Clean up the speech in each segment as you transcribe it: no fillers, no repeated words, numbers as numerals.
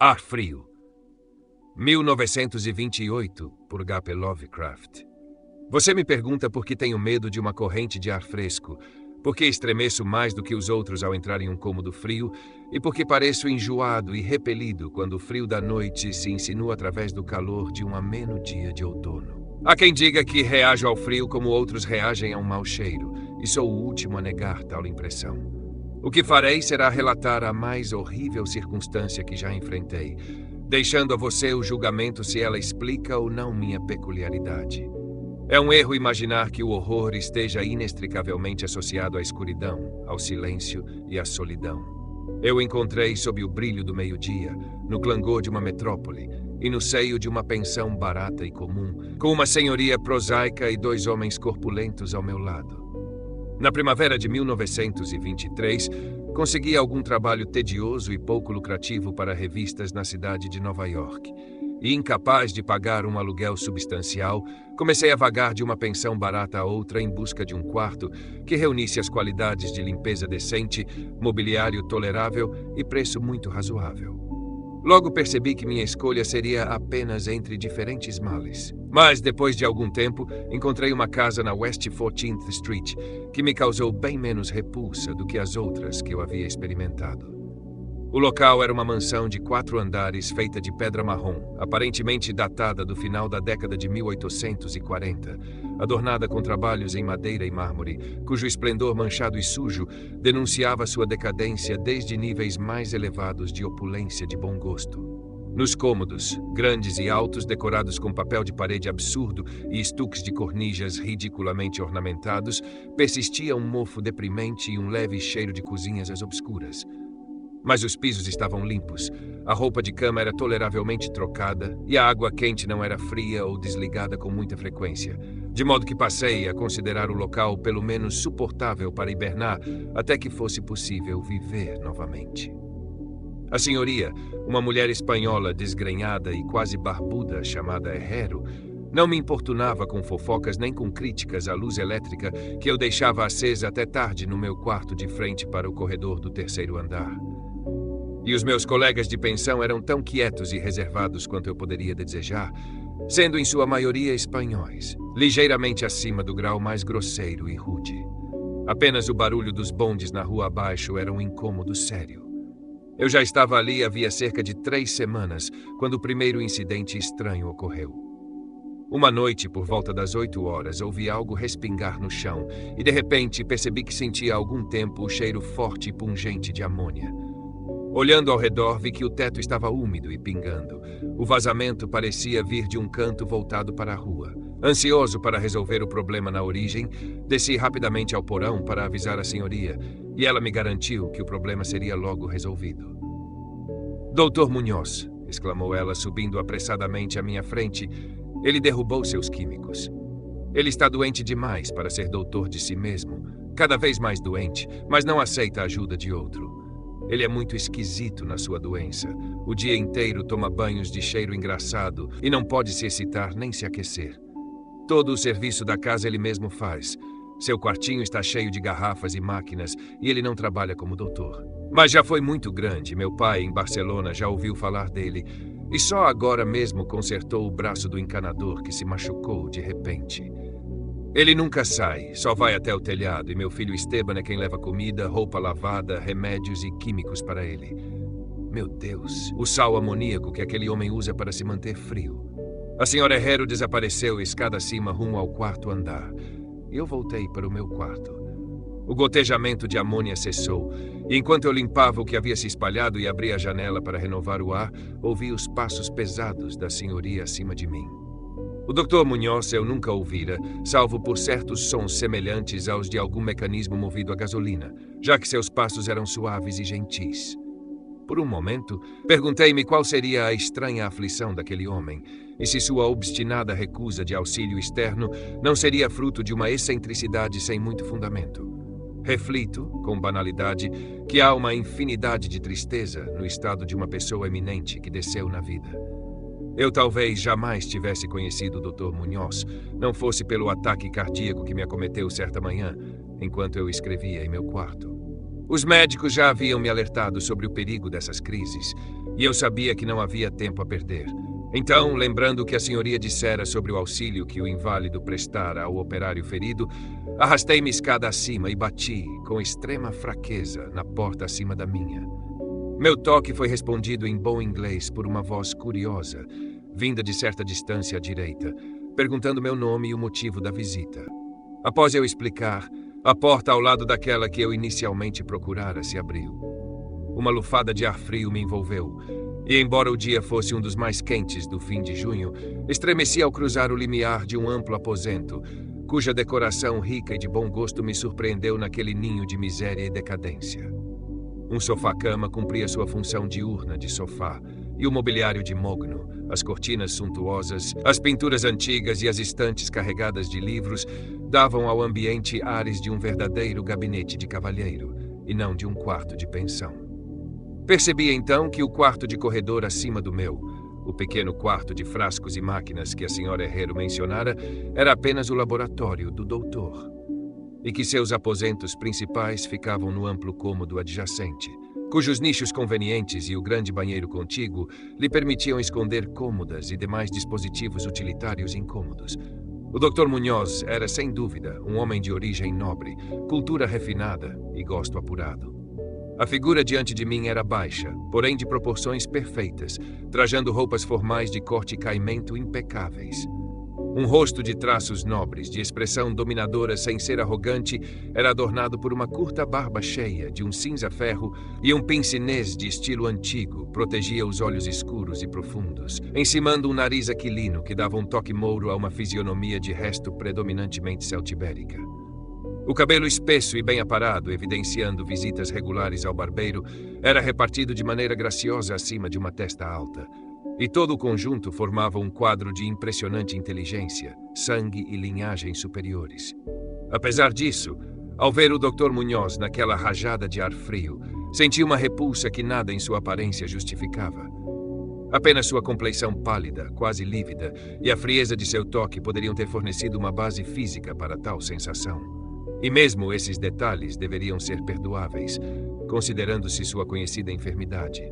Ar Frio, 1928, por H.P. Lovecraft. Você me pergunta por que tenho medo de uma corrente de ar fresco, por que estremeço mais do que os outros ao entrar em um cômodo frio e por que pareço enjoado e repelido quando o frio da noite se insinua através do calor de um ameno dia de outono. Há quem diga que reajo ao frio como outros reagem a um mau cheiro, e sou o último a negar tal impressão. O que farei será relatar a mais horrível circunstância que já enfrentei, deixando a você o julgamento se ela explica ou não minha peculiaridade. É um erro imaginar que o horror esteja inextricavelmente associado à escuridão, ao silêncio e à solidão. Eu o encontrei sob o brilho do meio-dia, no clangor de uma metrópole e no seio de uma pensão barata e comum, com uma senhoria prosaica e 2 homens corpulentos ao meu lado. Na primavera de 1923, consegui algum trabalho tedioso e pouco lucrativo para revistas na cidade de Nova York. E, incapaz de pagar um aluguel substancial, comecei a vagar de uma pensão barata a outra em busca de um quarto que reunisse as qualidades de limpeza decente, mobiliário tolerável e preço muito razoável. Logo percebi que minha escolha seria apenas entre diferentes males. Mas, depois de algum tempo, encontrei uma casa na West 14th Street que me causou bem menos repulsa do que as outras que eu havia experimentado. O local era uma mansão de 4 andares feita de pedra marrom, aparentemente datada do final da década de 1840, adornada com trabalhos em madeira e mármore, cujo esplendor manchado e sujo denunciava sua decadência desde níveis mais elevados de opulência de bom gosto. Nos cômodos, grandes e altos, decorados com papel de parede absurdo e estuques de cornijas ridiculamente ornamentados, persistia um mofo deprimente e um leve cheiro de cozinhas às obscuras. Mas os pisos estavam limpos, a roupa de cama era toleravelmente trocada e a água quente não era fria ou desligada com muita frequência, de modo que passei a considerar o local pelo menos suportável para hibernar até que fosse possível viver novamente. A senhoria, uma mulher espanhola desgrenhada e quase barbuda chamada Herrero, não me importunava com fofocas nem com críticas à luz elétrica que eu deixava acesa até tarde no meu quarto de frente para o corredor do 3º andar. E os meus colegas de pensão eram tão quietos e reservados quanto eu poderia desejar, sendo em sua maioria espanhóis, ligeiramente acima do grau mais grosseiro e rude. Apenas o barulho dos bondes na rua abaixo era um incômodo sério. Eu já estava ali havia cerca de 3 semanas, quando o primeiro incidente estranho ocorreu. Uma noite, por volta das 8 horas, ouvi algo respingar no chão e, de repente, percebi que sentia há algum tempo o cheiro forte e pungente de amônia. Olhando ao redor, vi que o teto estava úmido e pingando. O vazamento parecia vir de um canto voltado para a rua. Ansioso para resolver o problema na origem, desci rapidamente ao porão para avisar a senhoria, e ela me garantiu que o problema seria logo resolvido. "Doutor Munhoz", exclamou ela, subindo apressadamente à minha frente, "ele derrubou seus químicos. Ele está doente demais para ser doutor de si mesmo, cada vez mais doente, mas não aceita a ajuda de outro. Ele é muito esquisito na sua doença. O dia inteiro toma banhos de cheiro engraçado e não pode se excitar nem se aquecer. Todo o serviço da casa ele mesmo faz. Seu quartinho está cheio de garrafas e máquinas e ele não trabalha como doutor. Mas já foi muito grande. Meu pai, em Barcelona, já ouviu falar dele e só agora mesmo consertou o braço do encanador que se machucou de repente. Ele nunca sai, só vai até o telhado e meu filho Esteban é quem leva comida, roupa lavada, remédios e químicos para ele. Meu Deus, o sal amoníaco que aquele homem usa para se manter frio. A senhora Herrero desapareceu escada acima rumo ao 4º andar e eu voltei para o meu quarto. O gotejamento de amônia cessou e enquanto eu limpava o que havia se espalhado e abria a janela para renovar o ar, ouvi os passos pesados da senhoria acima de mim. O Dr. Munhoz eu nunca ouvira, salvo por certos sons semelhantes aos de algum mecanismo movido a gasolina, já que seus passos eram suaves e gentis. Por um momento, perguntei-me qual seria a estranha aflição daquele homem, e se sua obstinada recusa de auxílio externo não seria fruto de uma excentricidade sem muito fundamento. Reflito, com banalidade, que há uma infinidade de tristeza no estado de uma pessoa eminente que desceu na vida. Eu talvez jamais tivesse conhecido o Dr. Munhoz, não fosse pelo ataque cardíaco que me acometeu certa manhã, enquanto eu escrevia em meu quarto. Os médicos já haviam me alertado sobre o perigo dessas crises, e eu sabia que não havia tempo a perder. Então, lembrando o que a senhoria dissera sobre o auxílio que o inválido prestara ao operário ferido, arrastei-me escada acima e bati, com extrema fraqueza, na porta acima da minha. Meu toque foi respondido em bom inglês por uma voz curiosa, vinda de certa distância à direita, perguntando meu nome e o motivo da visita. Após eu explicar, a porta ao lado daquela que eu inicialmente procurara se abriu. Uma lufada de ar frio me envolveu, e embora o dia fosse um dos mais quentes do fim de junho, estremeci ao cruzar o limiar de um amplo aposento, cuja decoração rica e de bom gosto me surpreendeu naquele ninho de miséria e decadência. Um sofá-cama cumpria sua função diurna de sofá, e o mobiliário de mogno, as cortinas suntuosas, as pinturas antigas e as estantes carregadas de livros davam ao ambiente ares de um verdadeiro gabinete de cavalheiro, e não de um quarto de pensão. Percebi então que o quarto de corredor acima do meu, o pequeno quarto de frascos e máquinas que a senhora Herrero mencionara, era apenas o laboratório do doutor, e que seus aposentos principais ficavam no amplo cômodo adjacente, cujos nichos convenientes e o grande banheiro contíguo lhe permitiam esconder cômodas e demais dispositivos utilitários incômodos. O Dr. Munhoz era, sem dúvida, um homem de origem nobre, cultura refinada e gosto apurado. A figura diante de mim era baixa, porém de proporções perfeitas, trajando roupas formais de corte e caimento impecáveis. Um rosto de traços nobres, de expressão dominadora sem ser arrogante, era adornado por uma curta barba cheia, de um cinza-ferro, e um pince-nez de estilo antigo protegia os olhos escuros e profundos, encimando um nariz aquilino que dava um toque mouro a uma fisionomia de resto predominantemente celtibérica. O cabelo espesso e bem aparado, evidenciando visitas regulares ao barbeiro, era repartido de maneira graciosa acima de uma testa alta, e todo o conjunto formava um quadro de impressionante inteligência, sangue e linhagem superiores. Apesar disso, ao ver o Dr. Munhoz naquela rajada de ar frio, senti uma repulsa que nada em sua aparência justificava. Apenas sua compleição pálida, quase lívida, e a frieza de seu toque poderiam ter fornecido uma base física para tal sensação. E mesmo esses detalhes deveriam ser perdoáveis, considerando-se sua conhecida enfermidade.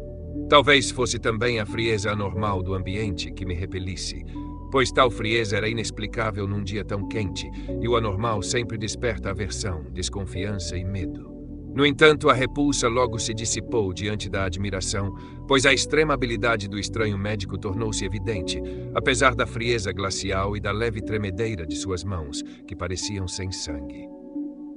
Talvez fosse também a frieza anormal do ambiente que me repelisse, pois tal frieza era inexplicável num dia tão quente, e o anormal sempre desperta aversão, desconfiança e medo. No entanto, a repulsa logo se dissipou diante da admiração, pois a extrema habilidade do estranho médico tornou-se evidente, apesar da frieza glacial e da leve tremedeira de suas mãos, que pareciam sem sangue.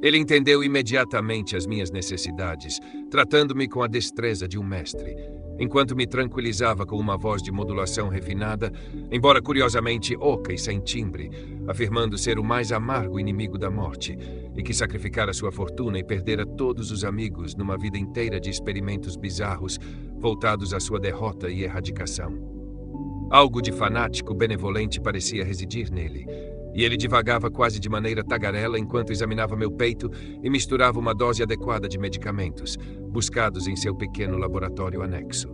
Ele entendeu imediatamente as minhas necessidades, tratando-me com a destreza de um mestre, enquanto me tranquilizava com uma voz de modulação refinada, embora curiosamente oca e sem timbre, afirmando ser o mais amargo inimigo da morte, e que sacrificara sua fortuna e perdera todos os amigos numa vida inteira de experimentos bizarros, voltados à sua derrota e erradicação. Algo de fanático benevolente parecia residir nele, e ele divagava quase de maneira tagarela enquanto examinava meu peito e misturava uma dose adequada de medicamentos, buscados em seu pequeno laboratório anexo.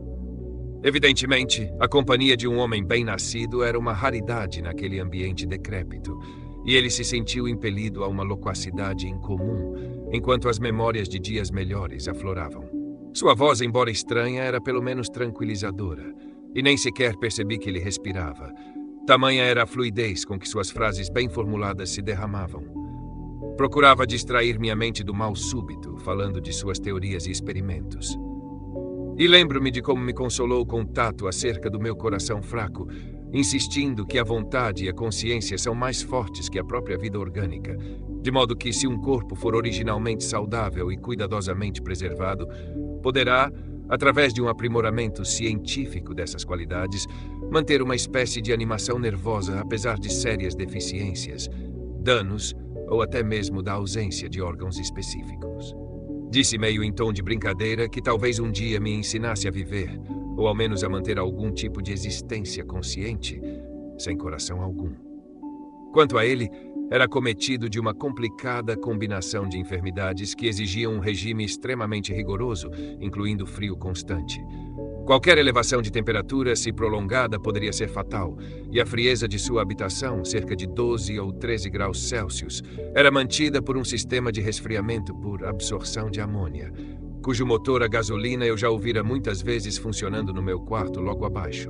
Evidentemente, a companhia de um homem bem-nascido era uma raridade naquele ambiente decrépito, e ele se sentiu impelido a uma loquacidade incomum, enquanto as memórias de dias melhores afloravam. Sua voz, embora estranha, era pelo menos tranquilizadora, e nem sequer percebi que ele respirava. Tamanha era a fluidez com que suas frases bem formuladas se derramavam. Procurava distrair minha mente do mal súbito, falando de suas teorias e experimentos. E lembro-me de como me consolou com tato acerca do meu coração fraco, insistindo que a vontade e a consciência são mais fortes que a própria vida orgânica, de modo que, se um corpo for originalmente saudável e cuidadosamente preservado, poderá, através de um aprimoramento científico dessas qualidades, manter uma espécie de animação nervosa apesar de sérias deficiências, danos ou até mesmo da ausência de órgãos específicos. Disse meio em tom de brincadeira que talvez um dia me ensinasse a viver, ou ao menos a manter algum tipo de existência consciente, sem coração algum. Quanto a ele, era acometido de uma complicada combinação de enfermidades que exigiam um regime extremamente rigoroso, incluindo frio constante. Qualquer elevação de temperatura, se prolongada, poderia ser fatal, e a frieza de sua habitação, cerca de 12 ou 13 graus Celsius, era mantida por um sistema de resfriamento por absorção de amônia, cujo motor a gasolina eu já ouvira muitas vezes funcionando no meu quarto logo abaixo.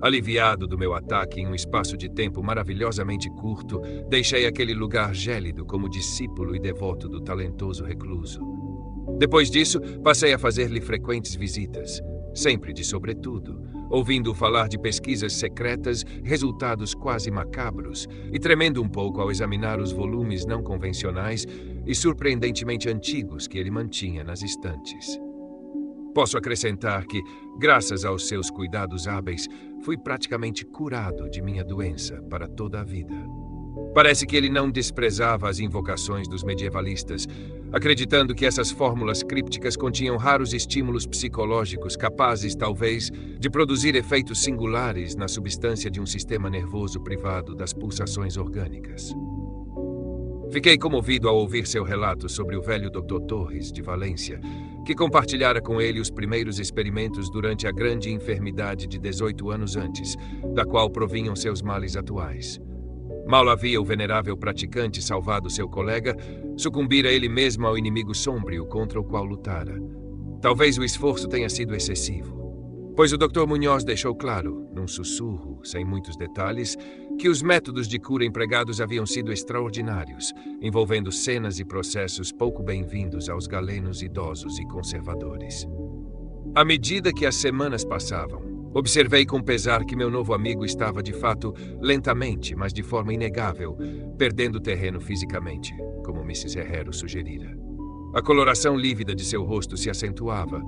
Aliviado do meu ataque em um espaço de tempo maravilhosamente curto, deixei aquele lugar gélido como discípulo e devoto do talentoso recluso. Depois disso, passei a fazer-lhe frequentes visitas, sempre de sobretudo, ouvindo-o falar de pesquisas secretas, resultados quase macabros, e tremendo um pouco ao examinar os volumes não convencionais e surpreendentemente antigos que ele mantinha nas estantes. Posso acrescentar que, graças aos seus cuidados hábeis, fui praticamente curado de minha doença para toda a vida. Parece que ele não desprezava as invocações dos medievalistas, acreditando que essas fórmulas crípticas continham raros estímulos psicológicos capazes, talvez, de produzir efeitos singulares na substância de um sistema nervoso privado das pulsações orgânicas. Fiquei comovido ao ouvir seu relato sobre o velho Dr. Torres, de Valência, que compartilhara com ele os primeiros experimentos durante a grande enfermidade de 18 anos antes, da qual provinham seus males atuais. Mal havia o venerável praticante salvado seu colega, sucumbira ele mesmo ao inimigo sombrio contra o qual lutara. Talvez o esforço tenha sido excessivo, pois o Dr. Munhoz deixou claro, num sussurro, sem muitos detalhes, que os métodos de cura empregados haviam sido extraordinários, envolvendo cenas e processos pouco bem-vindos aos galenos idosos e conservadores. À medida que as semanas passavam, observei com pesar que meu novo amigo estava, de fato, lentamente, mas de forma inegável, perdendo terreno fisicamente, como Mrs. Herrero sugerira. A coloração lívida de seu rosto se acentuava.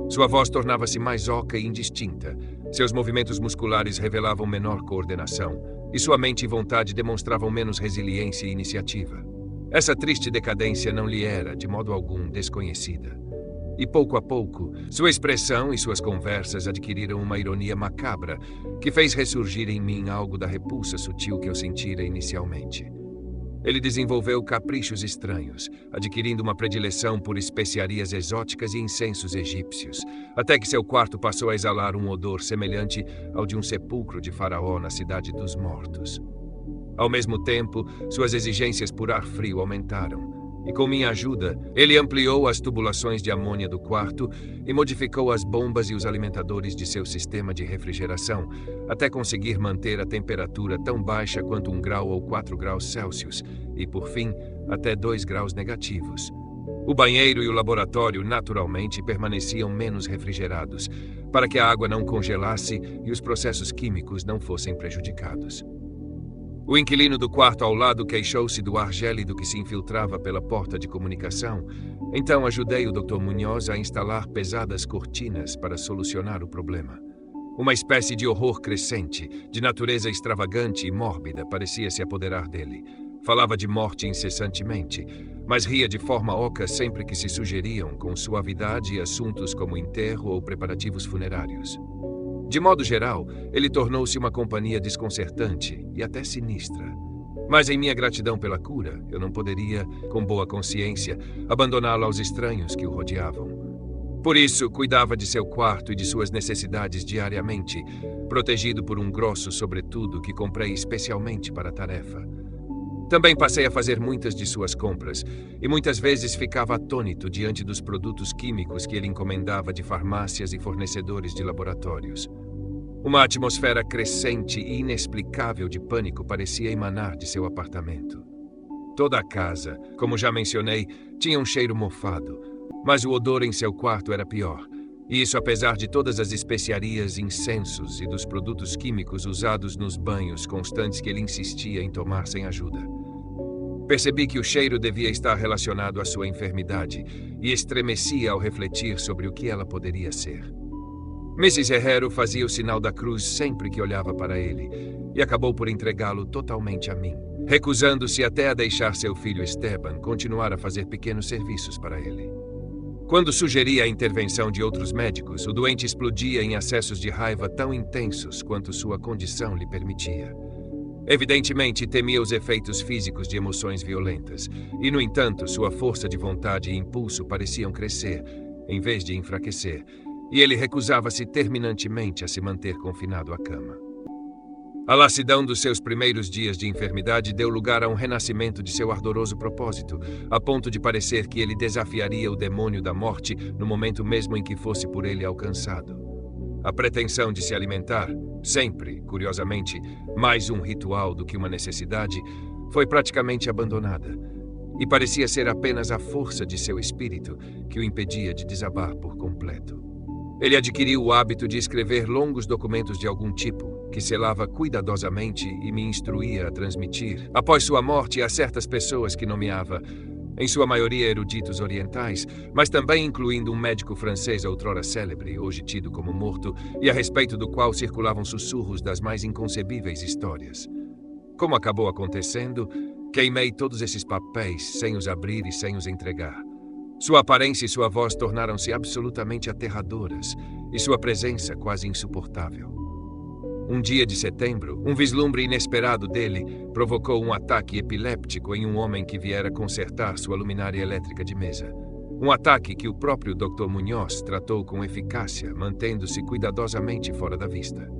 Sua voz tornava-se mais oca e indistinta. Seus movimentos musculares revelavam menor coordenação, e sua mente e vontade demonstravam menos resiliência e iniciativa. Essa triste decadência não lhe era, de modo algum, desconhecida. E pouco a pouco, sua expressão e suas conversas adquiriram uma ironia macabra que fez ressurgir em mim algo da repulsa sutil que eu sentira inicialmente. Ele desenvolveu caprichos estranhos, adquirindo uma predileção por especiarias exóticas e incensos egípcios, até que seu quarto passou a exalar um odor semelhante ao de um sepulcro de Faraó na cidade dos mortos. Ao mesmo tempo, suas exigências por ar frio aumentaram, e com minha ajuda, ele ampliou as tubulações de amônia do quarto e modificou as bombas e os alimentadores de seu sistema de refrigeração, até conseguir manter a temperatura tão baixa quanto 1 grau ou 4 graus Celsius, e, por fim, até 2 graus negativos. O banheiro e o laboratório, naturalmente, permaneciam menos refrigerados, para que a água não congelasse e os processos químicos não fossem prejudicados. O inquilino do quarto ao lado queixou-se do ar gélido que se infiltrava pela porta de comunicação. Então ajudei o Dr. Munhoz a instalar pesadas cortinas para solucionar o problema. Uma espécie de horror crescente, de natureza extravagante e mórbida, parecia se apoderar dele. Falava de morte incessantemente, mas ria de forma oca sempre que se sugeriam com suavidade assuntos como enterro ou preparativos funerários. De modo geral, ele tornou-se uma companhia desconcertante e até sinistra. Mas em minha gratidão pela cura, eu não poderia, com boa consciência, abandoná-lo aos estranhos que o rodeavam. Por isso, cuidava de seu quarto e de suas necessidades diariamente, protegido por um grosso sobretudo que comprei especialmente para a tarefa. Também passei a fazer muitas de suas compras, e muitas vezes ficava atônito diante dos produtos químicos que ele encomendava de farmácias e fornecedores de laboratórios. Uma atmosfera crescente e inexplicável de pânico parecia emanar de seu apartamento. Toda a casa, como já mencionei, tinha um cheiro mofado, mas o odor em seu quarto era pior. E isso apesar de todas as especiarias, incensos e dos produtos químicos usados nos banhos constantes que ele insistia em tomar sem ajuda. Percebi que o cheiro devia estar relacionado à sua enfermidade e estremecia ao refletir sobre o que ela poderia ser. Mrs. Herrero fazia o sinal da cruz sempre que olhava para ele e acabou por entregá-lo totalmente a mim, recusando-se até a deixar seu filho Esteban continuar a fazer pequenos serviços para ele. Quando sugeria a intervenção de outros médicos, o doente explodia em acessos de raiva tão intensos quanto sua condição lhe permitia. Evidentemente, temia os efeitos físicos de emoções violentas, e, no entanto, sua força de vontade e impulso pareciam crescer, em vez de enfraquecer, e ele recusava-se terminantemente a se manter confinado à cama. A lassidão dos seus primeiros dias de enfermidade deu lugar a um renascimento de seu ardoroso propósito, a ponto de parecer que ele desafiaria o demônio da morte no momento mesmo em que fosse por ele alcançado. A pretensão de se alimentar, sempre, curiosamente, mais um ritual do que uma necessidade, foi praticamente abandonada, e parecia ser apenas a força de seu espírito que o impedia de desabar por completo. Ele adquiriu o hábito de escrever longos documentos de algum tipo, que selava cuidadosamente e me instruía a transmitir, após sua morte, a certas pessoas que nomeava, em sua maioria eruditos orientais, mas também incluindo um médico francês outrora célebre, hoje tido como morto, e a respeito do qual circulavam sussurros das mais inconcebíveis histórias. Como acabou acontecendo, queimei todos esses papéis sem os abrir e sem os entregar. Sua aparência e sua voz tornaram-se absolutamente aterradoras, e sua presença quase insuportável. Um dia de setembro, um vislumbre inesperado dele provocou um ataque epiléptico em um homem que viera consertar sua luminária elétrica de mesa. Um ataque que o próprio Dr. Munhoz tratou com eficácia, mantendo-se cuidadosamente fora da vista.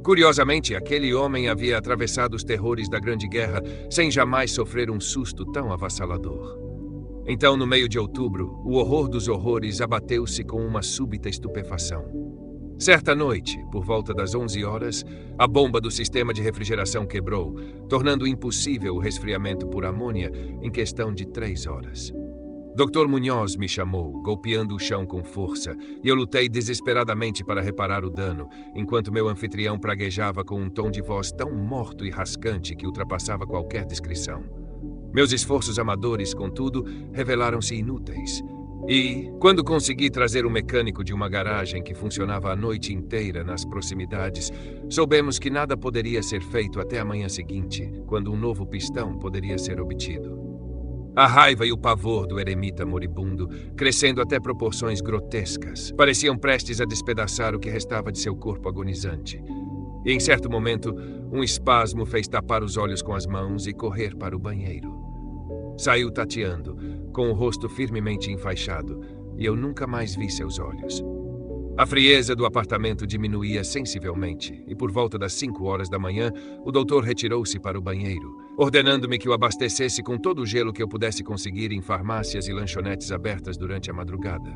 Curiosamente, aquele homem havia atravessado os terrores da Grande Guerra sem jamais sofrer um susto tão avassalador. Então, no meio de outubro, o horror dos horrores abateu-se com uma súbita estupefação. Certa noite, por volta das 11 horas, a bomba do sistema de refrigeração quebrou, tornando impossível o resfriamento por amônia em questão de 3 horas. Dr. Munhoz me chamou, golpeando o chão com força, e eu lutei desesperadamente para reparar o dano, enquanto meu anfitrião praguejava com um tom de voz tão morto e rascante que ultrapassava qualquer descrição. Meus esforços amadores, contudo, revelaram-se inúteis. E, quando consegui trazer um mecânico de uma garagem que funcionava a noite inteira nas proximidades, soubemos que nada poderia ser feito até a manhã seguinte, quando um novo pistão poderia ser obtido. A raiva e o pavor do eremita moribundo, crescendo até proporções grotescas, pareciam prestes a despedaçar o que restava de seu corpo agonizante. E, em certo momento, um espasmo fez tapar os olhos com as mãos e correr para o banheiro. Saiu tateando, com o rosto firmemente enfaixado, e eu nunca mais vi seus olhos. A frieza do apartamento diminuía sensivelmente, e por volta das 5 horas da manhã, o doutor retirou-se para o banheiro, ordenando-me que o abastecesse com todo o gelo que eu pudesse conseguir em farmácias e lanchonetes abertas durante a madrugada.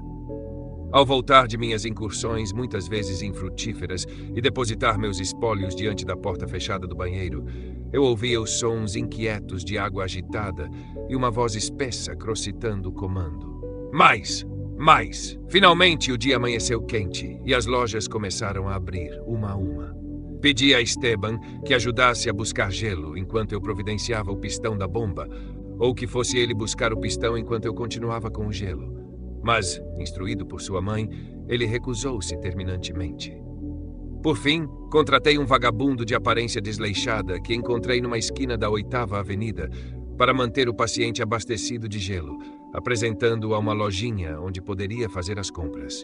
Ao voltar de minhas incursões, muitas vezes infrutíferas, e depositar meus espólios diante da porta fechada do banheiro, eu ouvia os sons inquietos de água agitada e uma voz espessa crocitando o comando. Mais! Mais! Finalmente o dia amanheceu quente e as lojas começaram a abrir, uma a uma. Pedi a Esteban que ajudasse a buscar gelo enquanto eu providenciava o pistão da bomba, ou que fosse ele buscar o pistão enquanto eu continuava com o gelo. Mas, instruído por sua mãe, ele recusou-se terminantemente. Por fim, contratei um vagabundo de aparência desleixada que encontrei numa esquina da 8ª Avenida para manter o paciente abastecido de gelo, apresentando-o a uma lojinha onde poderia fazer as compras.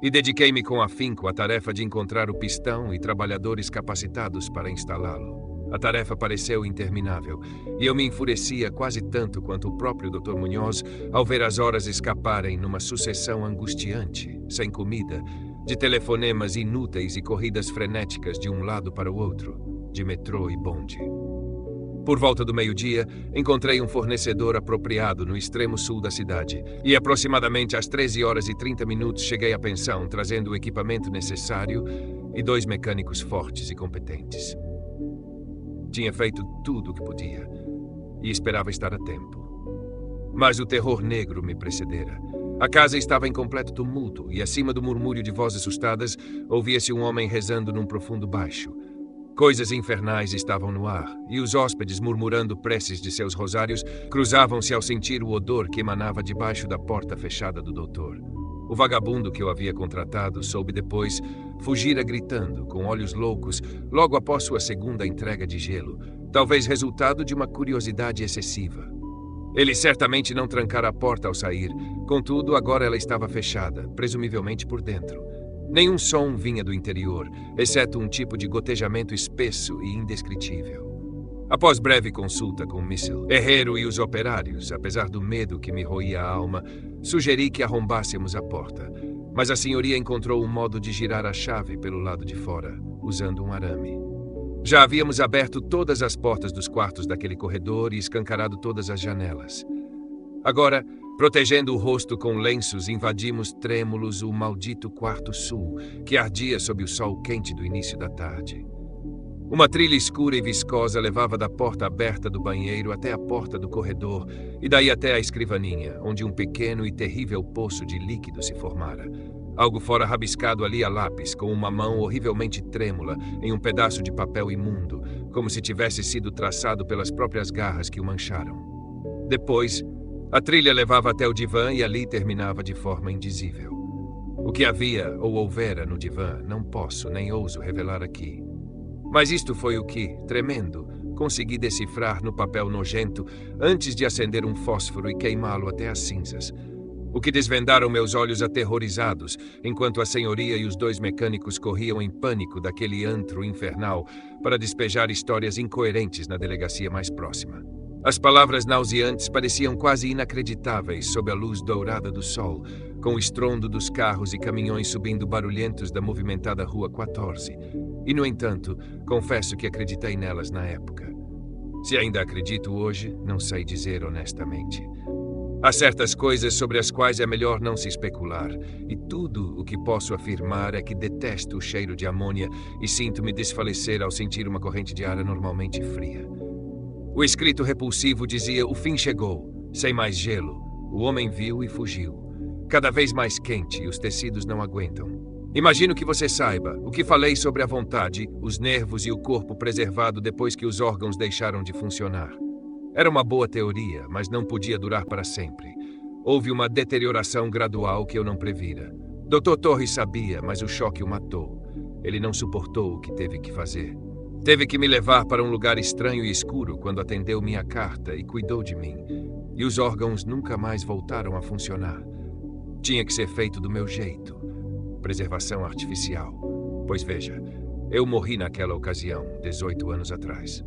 E dediquei-me com afinco à tarefa de encontrar o pistão e trabalhadores capacitados para instalá-lo. A tarefa pareceu interminável, e eu me enfurecia quase tanto quanto o próprio Dr. Munhoz ao ver as horas escaparem numa sucessão angustiante, sem comida, de telefonemas inúteis e corridas frenéticas de um lado para o outro, de metrô e bonde. Por volta do meio-dia, encontrei um fornecedor apropriado no extremo sul da cidade, e aproximadamente às 13 horas e 30 minutos cheguei à pensão, trazendo o equipamento necessário e 2 mecânicos fortes e competentes. Tinha feito tudo o que podia, e esperava estar a tempo. Mas o terror negro me precedera. A casa estava em completo tumulto, e acima do murmúrio de vozes assustadas, ouvia-se um homem rezando num profundo baixo. Coisas infernais estavam no ar, e os hóspedes, murmurando preces de seus rosários, cruzavam-se ao sentir o odor que emanava debaixo da porta fechada do doutor. O vagabundo que eu havia contratado soube depois fugira gritando, com olhos loucos, logo após sua segunda entrega de gelo, talvez resultado de uma curiosidade excessiva. Ele certamente não trancara a porta ao sair, contudo, agora ela estava fechada, presumivelmente por dentro. Nenhum som vinha do interior, exceto um tipo de gotejamento espesso e indescritível. Após breve consulta com Missel, Herrero e os operários, apesar do medo que me roía a alma, sugeri que arrombássemos a porta, mas a senhoria encontrou um modo de girar a chave pelo lado de fora, usando um arame. Já havíamos aberto todas as portas dos quartos daquele corredor e escancarado todas as janelas. Agora, protegendo o rosto com lenços, invadimos trêmulos o maldito quarto sul, que ardia sob o sol quente do início da tarde. Uma trilha escura e viscosa levava da porta aberta do banheiro até a porta do corredor e daí até a escrivaninha, onde um pequeno e terrível poço de líquido se formara. Algo fora rabiscado ali a lápis, com uma mão horrivelmente trêmula em um pedaço de papel imundo, como se tivesse sido traçado pelas próprias garras que o mancharam. Depois, a trilha levava até o divã e ali terminava de forma indizível. O que havia ou houvera no divã não posso nem ouso revelar aqui. Mas isto foi o que, tremendo, consegui decifrar no papel nojento antes de acender um fósforo e queimá-lo até as cinzas. O que desvendaram meus olhos aterrorizados, enquanto a senhoria e os dois mecânicos corriam em pânico daquele antro infernal para despejar histórias incoerentes na delegacia mais próxima. As palavras nauseantes pareciam quase inacreditáveis sob a luz dourada do sol, com o estrondo dos carros e caminhões subindo barulhentos da movimentada Rua 14. E, no entanto, confesso que acreditei nelas na época. Se ainda acredito hoje, não sei dizer honestamente. Há certas coisas sobre as quais é melhor não se especular, e tudo o que posso afirmar é que detesto o cheiro de amônia e sinto-me desfalecer ao sentir uma corrente de ar anormalmente fria. O escrito repulsivo dizia: "O fim chegou, sem mais gelo. O homem viu e fugiu. Cada vez mais quente e os tecidos não aguentam." Imagino que você saiba o que falei sobre a vontade, os nervos e o corpo preservado depois que os órgãos deixaram de funcionar. Era uma boa teoria, mas não podia durar para sempre. Houve uma deterioração gradual que eu não previra. Dr. Torres sabia, mas o choque o matou. Ele não suportou o que teve que fazer. Teve que me levar para um lugar estranho e escuro quando atendeu minha carta e cuidou de mim. E os órgãos nunca mais voltaram a funcionar. Tinha que ser feito do meu jeito. Preservação artificial. Pois veja, eu morri naquela ocasião, 18 anos atrás.